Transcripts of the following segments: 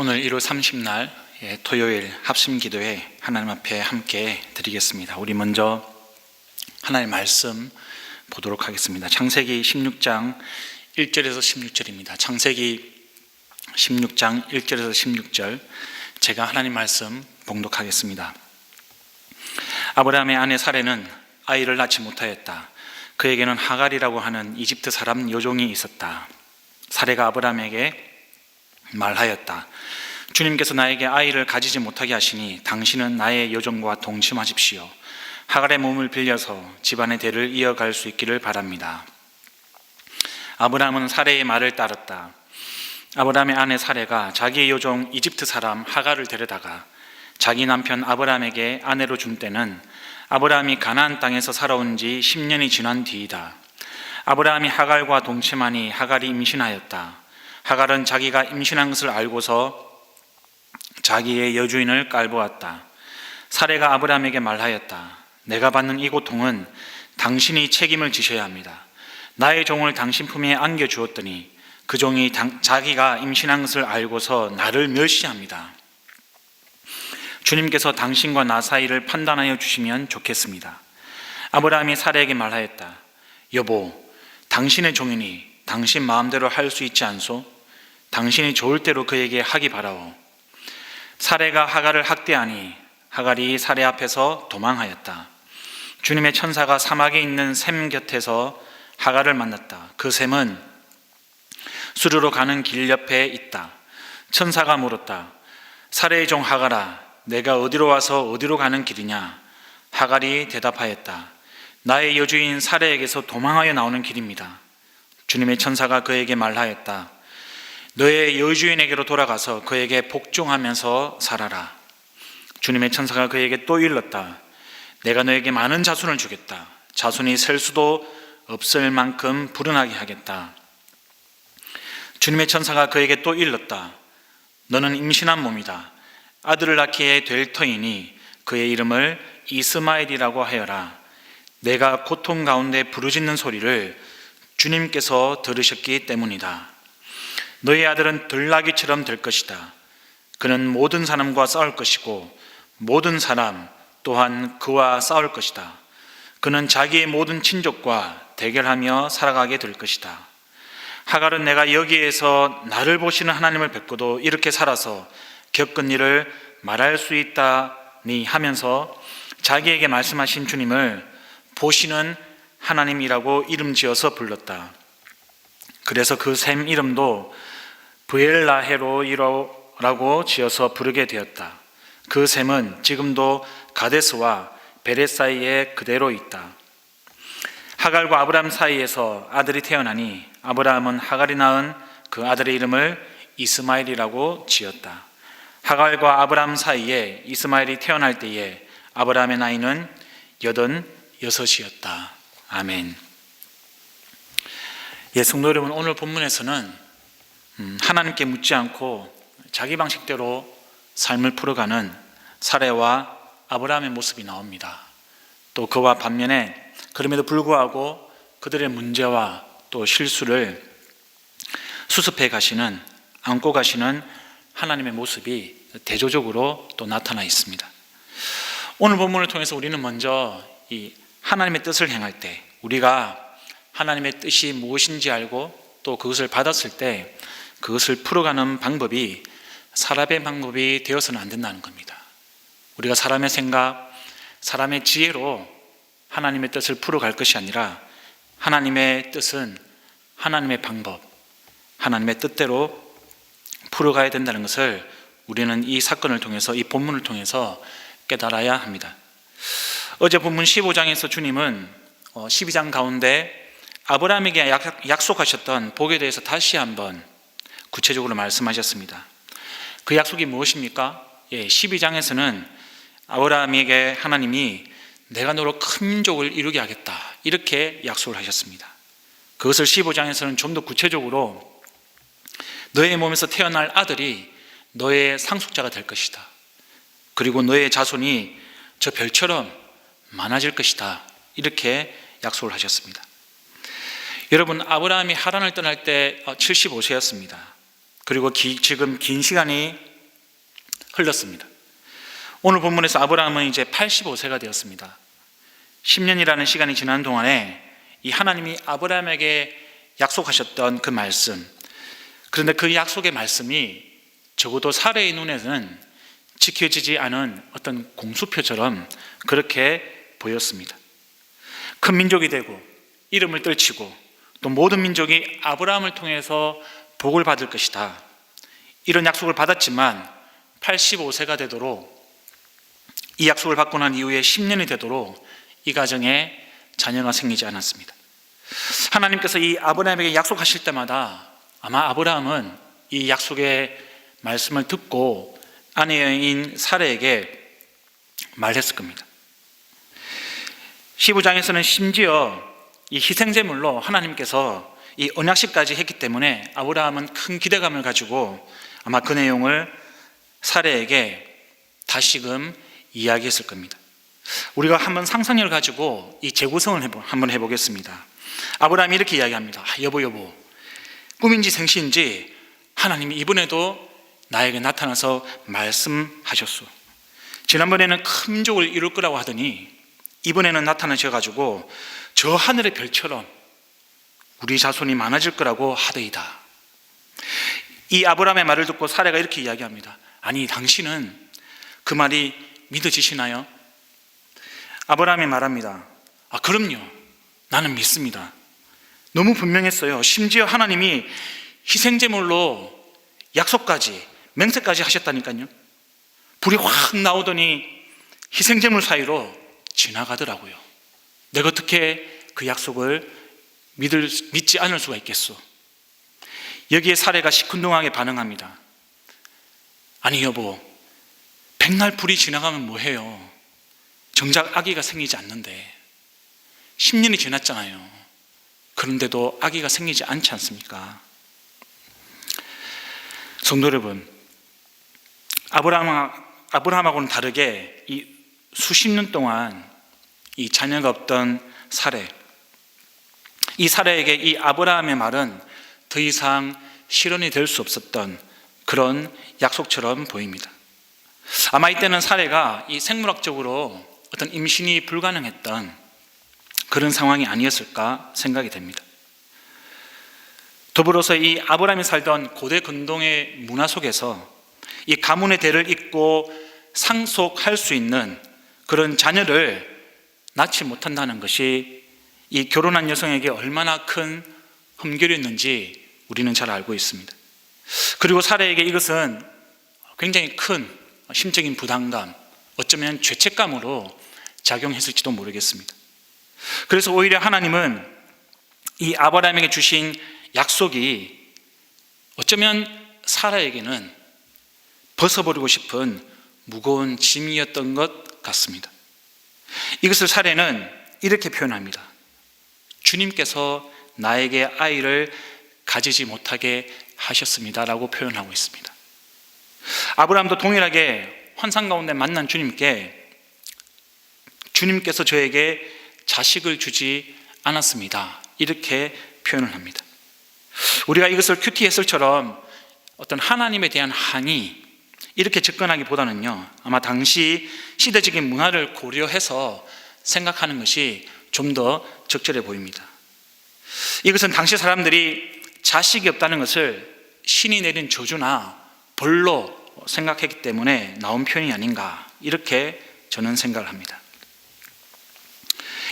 오늘 1월 30날 토요일 합심기도회 하나님 앞에 함께 드리겠습니다. 우리 먼저 하나님의 말씀 보도록 하겠습니다. 창세기 16장 1절에서 16절입니다. 창세기 16장 1절에서 16절 제가 하나님 말씀 봉독하겠습니다. 아브라함의 아내 사레는 아이를 낳지 못하였다. 그에게는 하갈이라고 하는 이집트 사람 여종이 있었다. 사레가 아브라함에게 말하였다. 주님께서 나에게 아이를 가지지 못하게 하시니 당신은 나의 여종과 동침하십시오. 하갈의 몸을 빌려서 집안의 대를 이어갈 수 있기를 바랍니다. 아브라함은 사레의 말을 따랐다. 아브라함의 아내 사레가 자기의 여종 이집트 사람 하갈을 데려다가 자기 남편 아브라함에게 아내로 준 때는 아브라함이 가나안 땅에서 살아온 지 10년이 지난 뒤이다. 아브라함이 하갈과 동침하니 하갈이 임신하였다. 하갈은 자기가 임신한 것을 알고서 자기의 여주인을 깔보았다. 사레가 아브라함에게 말하였다. 내가 받는 이 고통은 당신이 책임을 지셔야 합니다. 나의 종을 당신 품에 안겨주었더니 그 종이 자기가 임신한 것을 알고서 나를 멸시합니다. 주님께서 당신과 나 사이를 판단하여 주시면 좋겠습니다. 아브라함이 사레에게 말하였다. 여보, 당신의 종이니 당신 마음대로 할 수 있지 않소? 당신이 좋을 대로 그에게 하기 바라오. 사레가 하갈을 학대하니 하갈이 사레 앞에서 도망하였다. 주님의 천사가 사막에 있는 샘 곁에서 하갈을 만났다. 그 샘은 수르로 가는 길 옆에 있다. 천사가 물었다. 사레의 종 하갈아, 내가 어디로 와서 어디로 가는 길이냐? 하갈이 대답하였다. 나의 여주인 사레에게서 도망하여 나오는 길입니다. 주님의 천사가 그에게 말하였다. 너의 여주인에게로 돌아가서 그에게 복종하면서 살아라. 주님의 천사가 그에게 또 일렀다. 내가 너에게 많은 자손을 주겠다. 자손이 셀 수도 없을 만큼 불어나게 하겠다. 주님의 천사가 그에게 또 일렀다. 너는 임신한 몸이다. 아들을 낳게 될 터이니 그의 이름을 이스마엘이라고 하여라. 내가 고통 가운데 부르짖는 소리를 주님께서 들으셨기 때문이다. 너의 아들은 들나귀처럼 될 것이다. 그는 모든 사람과 싸울 것이고 모든 사람 또한 그와 싸울 것이다. 그는 자기의 모든 친족과 대결하며 살아가게 될 것이다. 하갈은 내가 여기에서 나를 보시는 하나님을 뵙고도 이렇게 살아서 겪은 일을 말할 수 있다니 하면서 자기에게 말씀하신 주님을 보시는 하나님이라고 이름 지어서 불렀다. 그래서 그 샘 이름도 브엘라헤로이라고 지어서 부르게 되었다. 그 샘은 지금도 가데스와 베렛 사이에 그대로 있다. 하갈과 아브라함 사이에서 아들이 태어나니 아브라함은 하갈이 낳은 그 아들의 이름을 이스마엘이라고 지었다. 하갈과 아브라함 사이에 이스마엘이 태어날 때에 아브라함의 나이는 86이었다. 아멘. 성도 여러분, 오늘 본문에서는 하나님께 묻지 않고 자기 방식대로 삶을 풀어가는 사레와 아브라함의 모습이 나옵니다. 또 그와 반면에 그럼에도 불구하고 그들의 문제와 또 실수를 수습해 가시는, 안고 가시는 하나님의 모습이 대조적으로 또 나타나 있습니다. 오늘 본문을 통해서 우리는 먼저 이 하나님의 뜻을 행할 때, 우리가 하나님의 뜻이 무엇인지 알고 또 그것을 받았을 때 그것을 풀어가는 방법이 사람의 방법이 되어서는 안 된다는 겁니다. 우리가 사람의 생각, 사람의 지혜로 하나님의 뜻을 풀어갈 것이 아니라 하나님의 뜻은 하나님의 방법, 하나님의 뜻대로 풀어가야 된다는 것을 우리는 이 사건을 통해서, 이 본문을 통해서 깨달아야 합니다. 어제 본문 15장에서 주님은 12장 가운데 아브라함에게 약속하셨던 복에 대해서 다시 한번 구체적으로 말씀하셨습니다. 그 약속이 무엇입니까? 12장에서는 아브라함에게 하나님이 내가 너로 큰 민족을 이루게 하겠다, 이렇게 약속을 하셨습니다. 그것을 15장에서는 좀 더 구체적으로 너의 몸에서 태어날 아들이 너의 상속자가 될 것이다. 그리고 너의 자손이 저 별처럼 많아질 것이다, 이렇게 약속을 하셨습니다. 여러분, 아브라함이 하란을 떠날 때 75세였습니다. 그리고 지금 긴 시간이 흘렀습니다. 오늘 본문에서 아브라함은 이제 85세가 되었습니다. 10년이라는 시간이 지난 동안에 이 하나님이 아브라함에게 약속하셨던 그 말씀, 그런데 그 약속의 말씀이 적어도 사례의 눈에는 지켜지지 않은 어떤 공수표처럼 그렇게 보였습니다. 큰 민족이 되고 이름을 떨치고 또 모든 민족이 아브라함을 통해서 복을 받을 것이다, 이런 약속을 받았지만 85세가 되도록, 이 약속을 받고 난 이후에 10년이 되도록 이 가정에 자녀가 생기지 않았습니다. 하나님께서 이 아브라함에게 약속하실 때마다 아마 아브라함은 이 약속의 말씀을 듣고 아내인 사레에게 말했을 겁니다. 15장에서는 심지어 이 희생제물로 하나님께서 이 언약식까지 했기 때문에 아브라함은 큰 기대감을 가지고 아마 그 내용을 사레에게 다시금 이야기했을 겁니다. 우리가 한번 상상력을 가지고 이 재구성을 한번 해보겠습니다. 아브라함이 이렇게 이야기합니다. 여보, 꿈인지 생시인지 하나님이 이번에도 나에게 나타나서 말씀하셨소. 지난번에는 큰 민족을 이룰 거라고 하더니 이번에는 나타나셔가지고 저 하늘의 별처럼 우리 자손이 많아질 거라고 하더이다. 이 아브라함의 말을 듣고 사레가 이렇게 이야기합니다. 아니, 당신은 그 말이 믿어지시나요? 아브라함이 말합니다. 그럼요, 나는 믿습니다. 너무 분명했어요. 심지어 하나님이 희생제물로 약속까지, 맹세까지 하셨다니까요. 불이 확 나오더니 희생제물 사이로 지나가더라고요. 내가 어떻게 그 약속을 믿지 않을 수가 있겠소? 여기에 사례가 시큰둥하게 반응합니다. 아니 여보, 백날 불이 지나가면 뭐해요? 정작 아기가 생기지 않는데 10년이 지났잖아요. 그런데도 아기가 생기지 않지 않습니까? 성도 여러분, 아브라함하고는 다르게 이 수십 년 동안 이 자녀가 없던 사레, 이 사레에게 이 아브라함의 말은 더 이상 실현이 될 수 없었던 그런 약속처럼 보입니다. 아마 이때는 사레가 이 생물학적으로 어떤 임신이 불가능했던 그런 상황이 아니었을까 생각이 됩니다. 더불어서 이 아브라함이 살던 고대 근동의 문화 속에서 이 가문의 대를 잇고 상속할 수 있는 그런 자녀를 낳지 못한다는 것이 이 결혼한 여성에게 얼마나 큰 흠결이었는지 우리는 잘 알고 있습니다. 그리고 사례에게 이것은 굉장히 큰 심적인 부담감, 어쩌면 죄책감으로 작용했을지도 모르겠습니다. 그래서 오히려 하나님은 이 아브라함에게 주신 약속이 어쩌면 사라에게는 벗어버리고 싶은 무거운 짐이었던 것 같습니다. 이것을 사례는 이렇게 표현합니다. 주님께서 나에게 아이를 가지지 못하게 하셨습니다 라고 표현하고 있습니다. 아브라함도 동일하게 환상 가운데 만난 주님께서 저에게 자식을 주지 않았습니다, 이렇게 표현을 합니다. 우리가 이것을 큐티 해설처럼 어떤 하나님에 대한 항의 이렇게 접근하기보다는요, 아마 당시 시대적인 문화를 고려해서 생각하는 것이 좀 더 적절해 보입니다. 이것은 당시 사람들이 자식이 없다는 것을 신이 내린 저주나 벌로 생각했기 때문에 나온 표현이 아닌가, 이렇게 저는 생각을 합니다.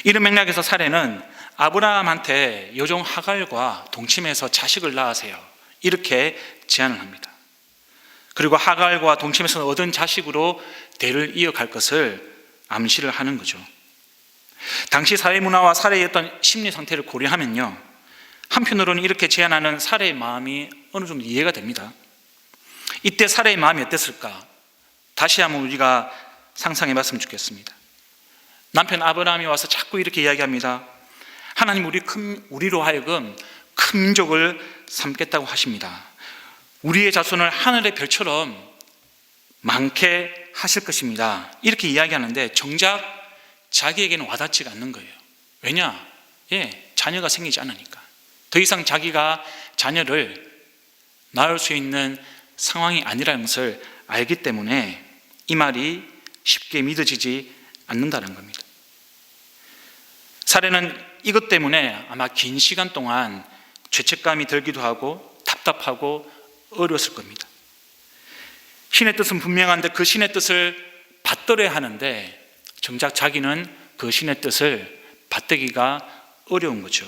이런 맥락에서 사례는 아브라함한테 여종 하갈과 동침해서 자식을 낳으세요, 이렇게 제안을 합니다. 그리고 하갈과 동침해서 얻은 자식으로 대를 이어갈 것을 암시를 하는 거죠. 당시 사회 문화와 사례의 어떤 심리 상태를 고려하면요, 한편으로는 이렇게 제안하는 사례의 마음이 어느 정도 이해가 됩니다. 이때 사례의 마음이 어땠을까? 다시 한번 우리가 상상해 봤으면 좋겠습니다. 남편 아브라함이 와서 자꾸 이렇게 이야기합니다. 하나님, 우리로 하여금 큰 민족을 삼겠다고 하십니다. 우리의 자손을 하늘의 별처럼 많게 하실 것입니다, 이렇게 이야기하는데 정작 자기에게는 와닿지가 않는 거예요. 왜냐? 자녀가 생기지 않으니까. 더 이상 자기가 자녀를 낳을 수 있는 상황이 아니라는 것을 알기 때문에 이 말이 쉽게 믿어지지 않는다는 겁니다. 사례는 이것 때문에 아마 긴 시간 동안 죄책감이 들기도 하고 답답하고 어려웠을 겁니다. 신의 뜻은 분명한데 그 신의 뜻을 받들어야 하는데 정작 자기는 그 신의 뜻을 받들기가 어려운 거죠.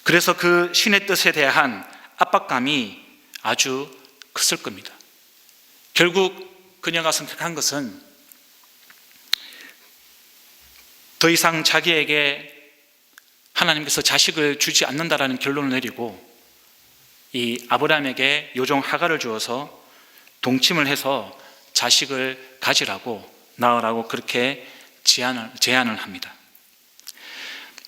그래서 그 신의 뜻에 대한 압박감이 아주 컸을 겁니다. 결국 그녀가 선택한 것은 더 이상 자기에게 하나님께서 자식을 주지 않는다라는 결론을 내리고 이 아브라함에게 요종 하갈을 주어서 동침을 해서 자식을 가지라고 낳으라고 그렇게 제안을 합니다.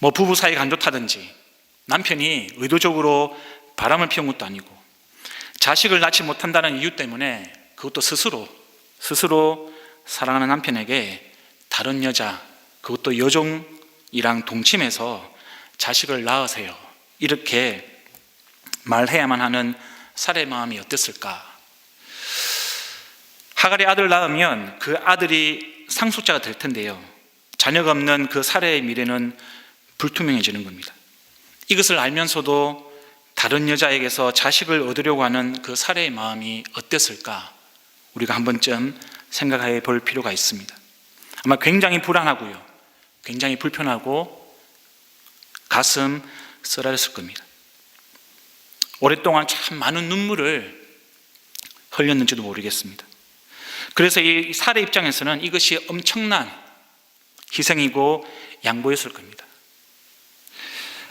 뭐 부부 사이가 안 좋다든지 남편이 의도적으로 바람을 피운 것도 아니고 자식을 낳지 못한다는 이유 때문에 그것도 스스로 사랑하는 남편에게 다른 여자, 그것도 여종이랑 동침해서 자식을 낳으세요, 이렇게 말해야만 하는 사례의 마음이 어땠을까? 하갈이 아들을 낳으면 그 아들이 상속자가 될 텐데요, 자녀가 없는 그 사례의 미래는 불투명해지는 겁니다. 이것을 알면서도 다른 여자에게서 자식을 얻으려고 하는 그 사례의 마음이 어땠을까? 우리가 한 번쯤 생각해 볼 필요가 있습니다. 아마 굉장히 불안하고요, 굉장히 불편하고 가슴 쓰라렸을 겁니다. 오랫동안 참 많은 눈물을 흘렸는지도 모르겠습니다. 그래서 이 사례 입장에서는 이것이 엄청난 희생이고 양보였을 겁니다.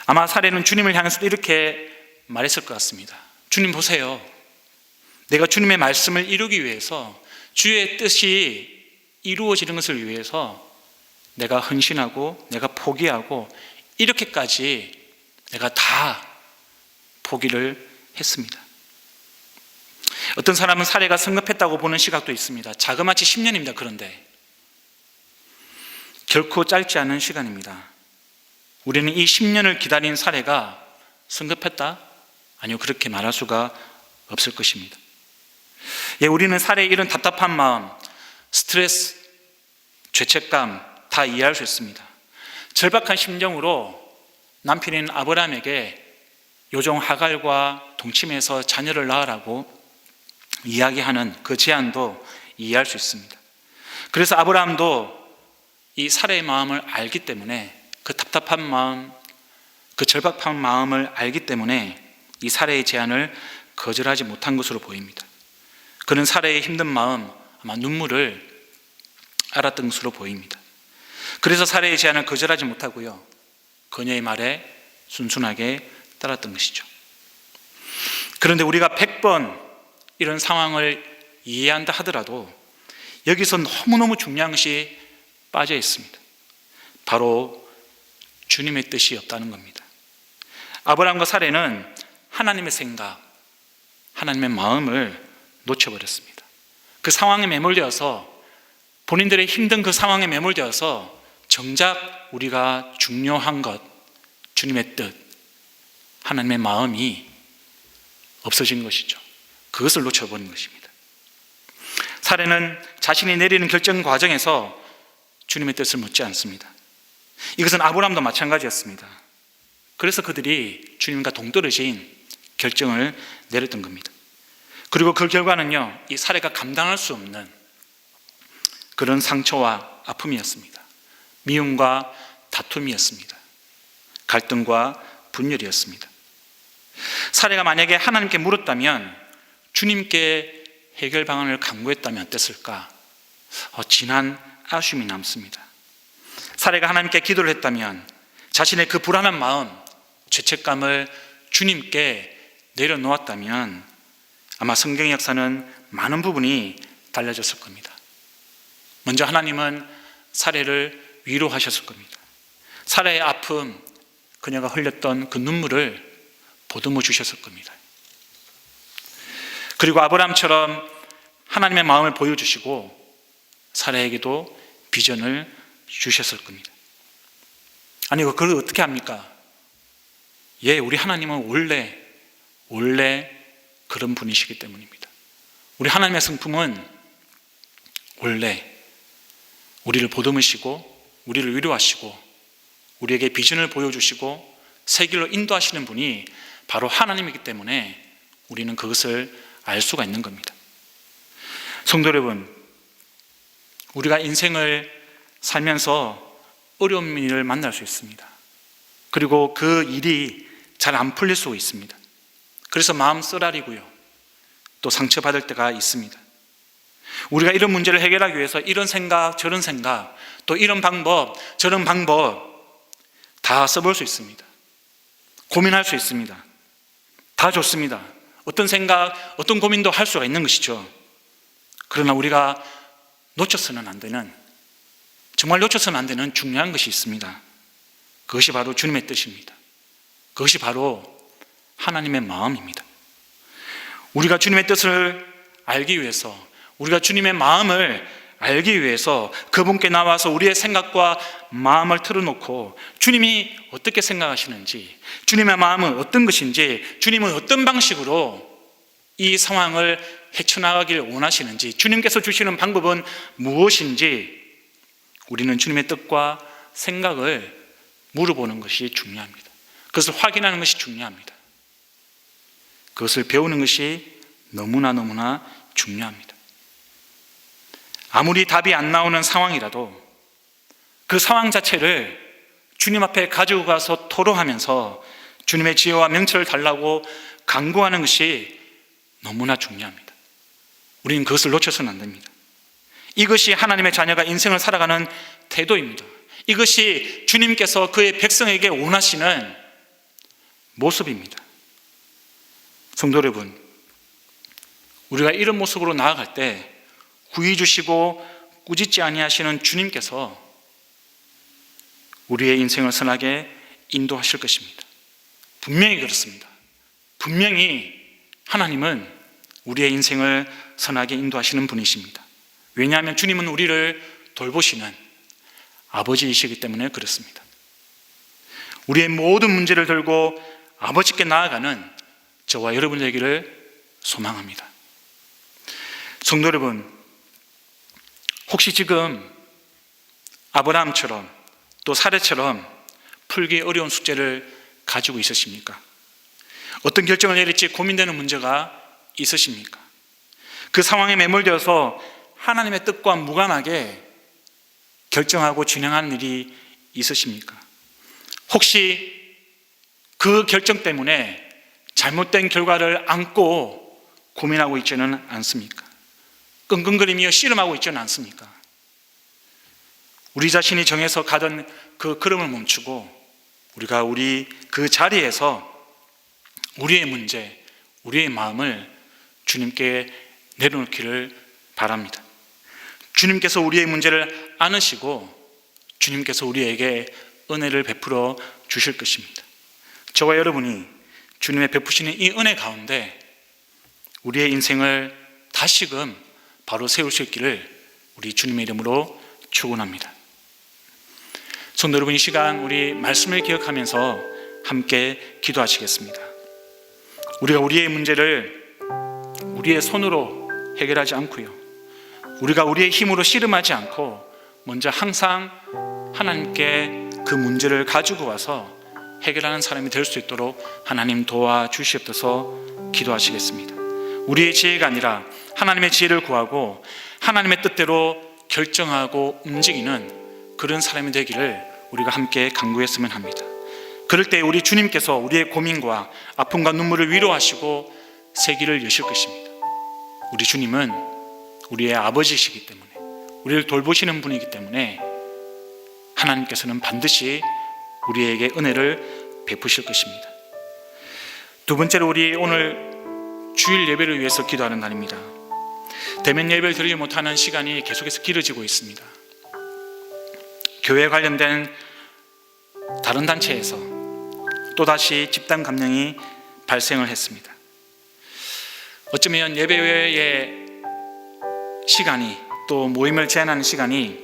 아마 사례는 주님을 향해서 이렇게 말했을 것 같습니다. 주님 보세요, 내가 주님의 말씀을 이루기 위해서, 주의 뜻이 이루어지는 것을 위해서 내가 헌신하고 내가 포기하고 이렇게까지 내가 다 포기를 했습니다. 어떤 사람은 사례가 성급했다고 보는 시각도 있습니다. 자그마치 10년입니다. 그런데 결코 짧지 않은 시간입니다. 우리는 이 10년을 기다린 사례가 성급했다? 아니요, 그렇게 말할 수가 없을 것입니다. 우리는 사례의 이런 답답한 마음, 스트레스, 죄책감 다 이해할 수 있습니다. 절박한 심정으로 남편인 아브라함에게 요종 하갈과 동침해서 자녀를 낳으라고 이야기하는 그 제안도 이해할 수 있습니다. 그래서 아브라함도 이 사례의 마음을 알기 때문에, 그 답답한 마음, 그 절박한 마음을 알기 때문에 이 사례의 제안을 거절하지 못한 것으로 보입니다. 그는 사례의 힘든 마음, 아마 눈물을 알았던 것으로 보입니다. 그래서 사례의 제안을 거절하지 못하고요, 그녀의 말에 순순하게 따랐던 것이죠. 그런데 우리가 100번 이런 상황을 이해한다 하더라도 여기서 너무너무 중요한 것이 빠져 있습니다. 바로 주님의 뜻이 없다는 겁니다. 아브라함과 사례는 하나님의 생각, 하나님의 마음을 놓쳐버렸습니다. 그 상황에 매몰되어서, 본인들의 힘든 그 상황에 매몰되어서 정작 우리가 중요한 것, 주님의 뜻, 하나님의 마음이 없어진 것이죠. 그것을 놓쳐버린 것입니다. 사례는 자신이 내리는 결정 과정에서 주님의 뜻을 묻지 않습니다. 이것은 아브라함도 마찬가지였습니다. 그래서 그들이 주님과 동떨어진 결정을 내렸던 겁니다. 그리고 그 결과는요, 이 사례가 감당할 수 없는 그런 상처와 아픔이었습니다. 미움과 다툼이었습니다. 갈등과 분열이었습니다. 사례가 만약에 하나님께 물었다면, 주님께 해결 방안을 강구했다면 어땠을까? 진한 아쉬움이 남습니다. 사례가 하나님께 기도를 했다면 자신의 그 불안한 마음, 죄책감을 주님께 내려놓았다면 아마 성경의 역사는 많은 부분이 달라졌을 겁니다. 먼저 하나님은 사례를 위로하셨을 겁니다. 사례의 아픔, 그녀가 흘렸던 그 눈물을 보듬어 주셨을 겁니다. 그리고 아브라함처럼 하나님의 마음을 보여주시고 사례에게도 비전을 주셨을 겁니다. 아니, 그걸 어떻게 합니까? 우리 하나님은 원래 그런 분이시기 때문입니다. 우리 하나님의 성품은 원래 우리를 보듬으시고 우리를 위로하시고 우리에게 비전을 보여주시고 새 길로 인도하시는 분이 바로 하나님이기 때문에 우리는 그것을 알 수가 있는 겁니다. 성도 여러분, 우리가 인생을 살면서 어려운 일을 만날 수 있습니다. 그리고 그 일이 잘 안 풀릴 수가 있습니다. 그래서 마음 쓰라리고요, 또 상처받을 때가 있습니다. 우리가 이런 문제를 해결하기 위해서 이런 생각 저런 생각, 또 이런 방법 저런 방법 다 써볼 수 있습니다. 고민할 수 있습니다. 다 좋습니다. 어떤 생각, 어떤 고민도 할 수가 있는 것이죠. 그러나 우리가 놓쳐서는 안 되는, 정말 놓쳐서는 안 되는 중요한 것이 있습니다. 그것이 바로 주님의 뜻입니다. 그것이 바로 하나님의 마음입니다. 우리가 주님의 뜻을 알기 위해서, 우리가 주님의 마음을 알기 위해서 그분께 나와서 우리의 생각과 마음을 털어놓고 주님이 어떻게 생각하시는지, 주님의 마음은 어떤 것인지, 주님은 어떤 방식으로 이 상황을 헤쳐나가길 원하시는지, 주님께서 주시는 방법은 무엇인지 우리는 주님의 뜻과 생각을 물어보는 것이 중요합니다. 그것을 확인하는 것이 중요합니다. 그것을 배우는 것이 너무나 중요합니다. 아무리 답이 안 나오는 상황이라도 그 상황 자체를 주님 앞에 가지고 가서 토로하면서 주님의 지혜와 명철을 달라고 간구하는 것이 너무나 중요합니다. 우리는 그것을 놓쳐서는 안 됩니다. 이것이 하나님의 자녀가 인생을 살아가는 태도입니다. 이것이 주님께서 그의 백성에게 원하시는 모습입니다. 성도 여러분, 우리가 이런 모습으로 나아갈 때 구해 주시고 꾸짖지 아니하시는 주님께서 우리의 인생을 선하게 인도하실 것입니다. 분명히 그렇습니다. 분명히 하나님은 우리의 인생을 선하게 인도하시는 분이십니다. 왜냐하면 주님은 우리를 돌보시는 아버지이시기 때문에 그렇습니다. 우리의 모든 문제를 들고 아버지께 나아가는 저와 여러분 되기를 소망합니다. 성도 여러분, 혹시 지금 아브라함처럼 또 사례처럼 풀기 어려운 숙제를 가지고 있으십니까? 어떤 결정을 내릴지 고민되는 문제가 있으십니까? 그 상황에 매몰되어서 하나님의 뜻과 무관하게 결정하고 진행하는 일이 있으십니까? 혹시 그 결정 때문에 잘못된 결과를 안고 고민하고 있지는 않습니까? 끙끙거리며 씨름하고 있지는 않습니까? 우리 자신이 정해서 가던 그 걸음을 멈추고 우리가 그 자리에서 우리의 문제, 우리의 마음을 주님께 내려놓기를 바랍니다. 주님께서 우리의 문제를 안으시고 주님께서 우리에게 은혜를 베풀어 주실 것입니다. 저와 여러분이 주님의 베푸시는 이 은혜 가운데 우리의 인생을 다시금 바로 세울 수 있기를 우리 주님의 이름으로 축원합니다. 성도 여러분, 이 시간 우리 말씀을 기억하면서 함께 기도하시겠습니다. 우리가 우리의 문제를 우리의 손으로 해결하지 않고요, 우리가 우리의 힘으로 씨름하지 않고 먼저 항상 하나님께 그 문제를 가지고 와서 해결하는 사람이 될 수 있도록 하나님 도와주시옵소서 기도하시겠습니다. 우리의 지혜가 아니라 하나님의 지혜를 구하고 하나님의 뜻대로 결정하고 움직이는 그런 사람이 되기를 우리가 함께 간구했으면 합니다. 그럴 때 우리 주님께서 우리의 고민과 아픔과 눈물을 위로하시고 새 길을 여실 것입니다. 우리 주님은 우리의 아버지이시기 때문에, 우리를 돌보시는 분이기 때문에 하나님께서는 반드시 우리에게 은혜를 베푸실 것입니다. 두 번째로, 우리 오늘 주일 예배를 위해서 기도하는 날입니다. 대면 예배를 드리지 못하는 시간이 계속해서 길어지고 있습니다. 교회에 관련된 다른 단체에서 또다시 집단 감염이 발생을 했습니다. 어쩌면 예배 외의 시간이, 또 모임을 제한하는 시간이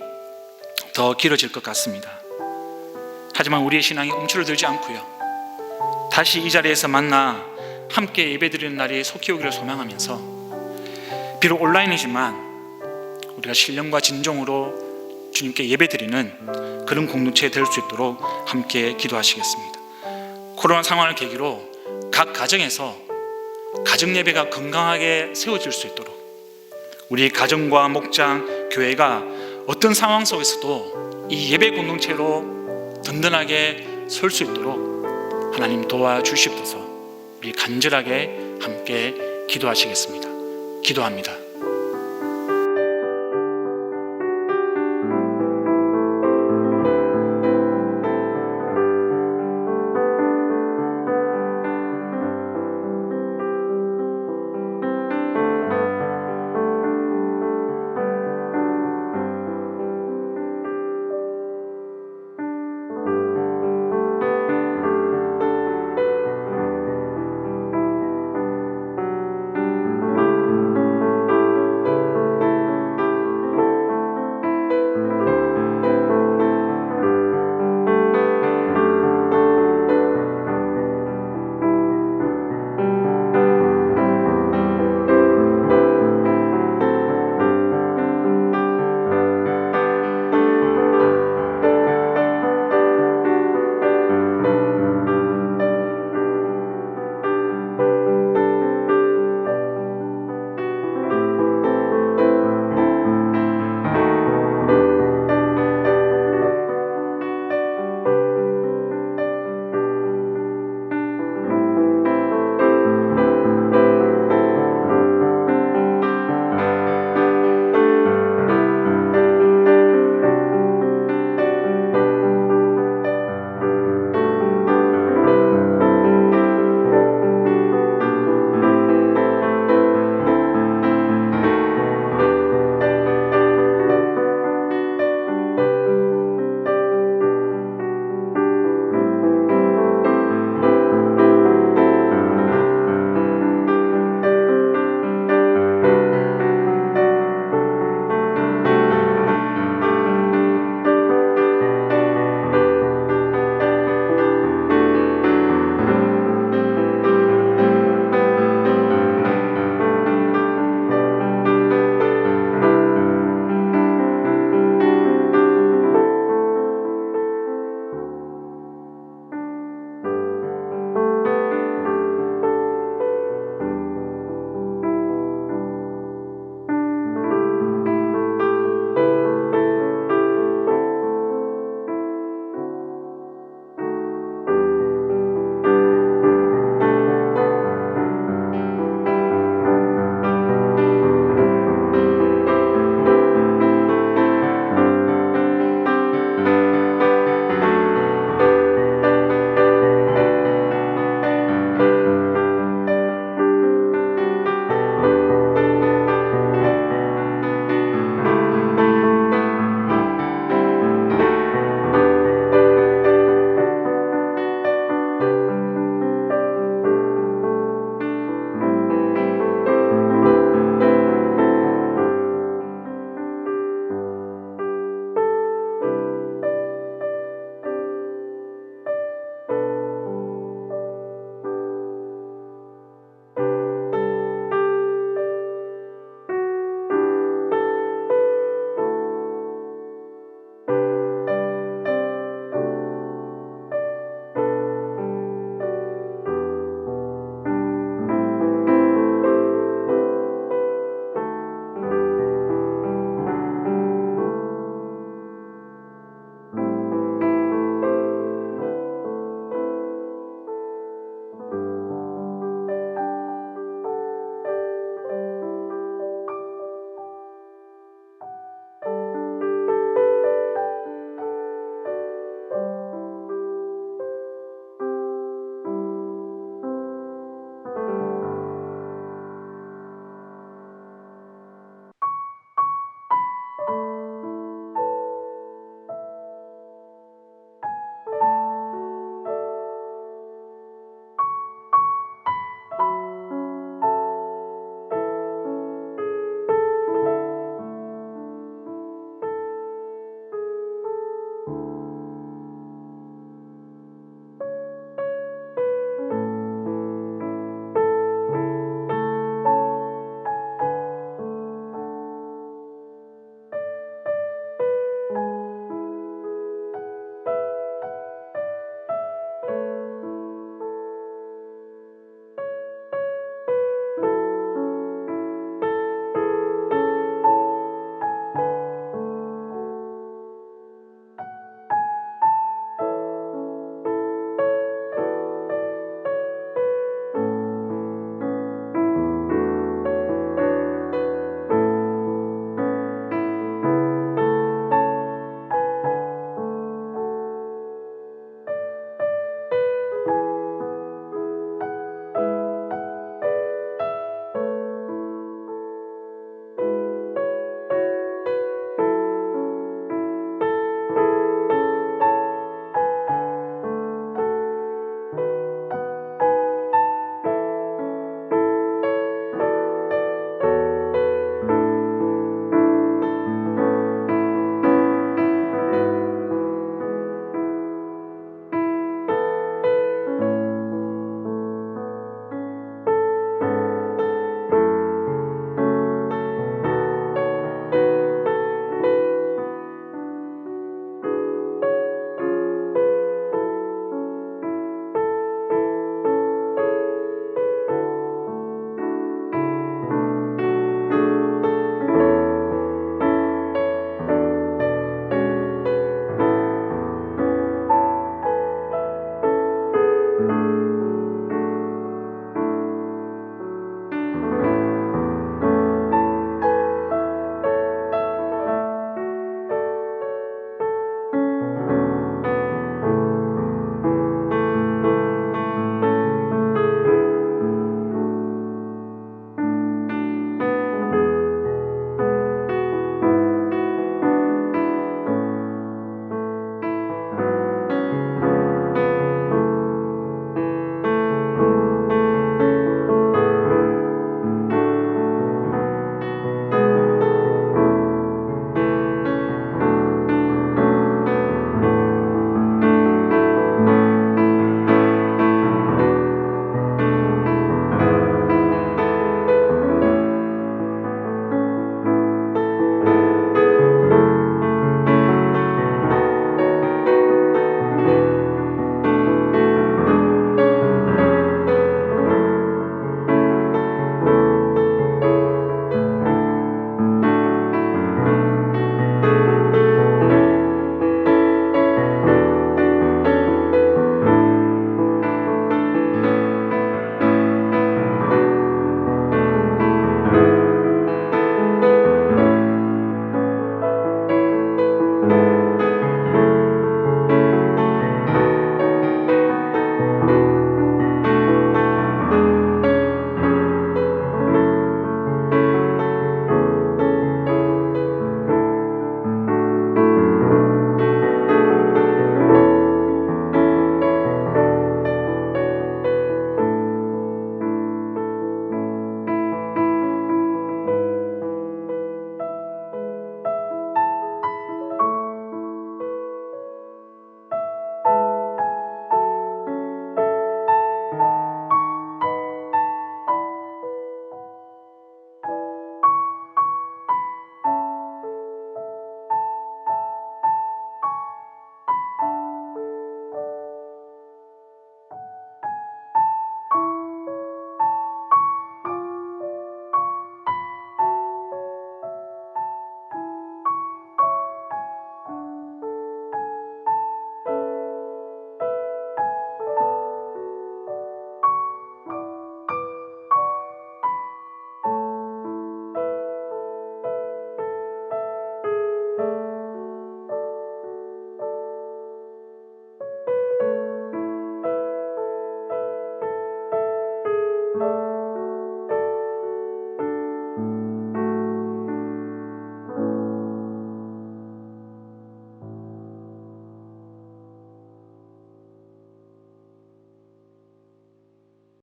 더 길어질 것 같습니다. 하지만 우리의 신앙이 움츠러들지 않고요, 다시 이 자리에서 만나 함께 예배드리는 날이 속히 오기를 소망하면서 비록 온라인이지만 우리가 신령과 진정으로 주님께 예배드리는 그런 공동체 될 수 있도록 함께 기도하시겠습니다. 코로나 상황을 계기로 각 가정에서 가정 예배가 건강하게 세워질 수 있도록 우리 가정과 목장, 교회가 어떤 상황 속에서도 이 예배 공동체로 든든하게 설 수 있도록 하나님 도와주시옵소서. 우리 간절하게 함께 기도하시겠습니다. 기도합니다.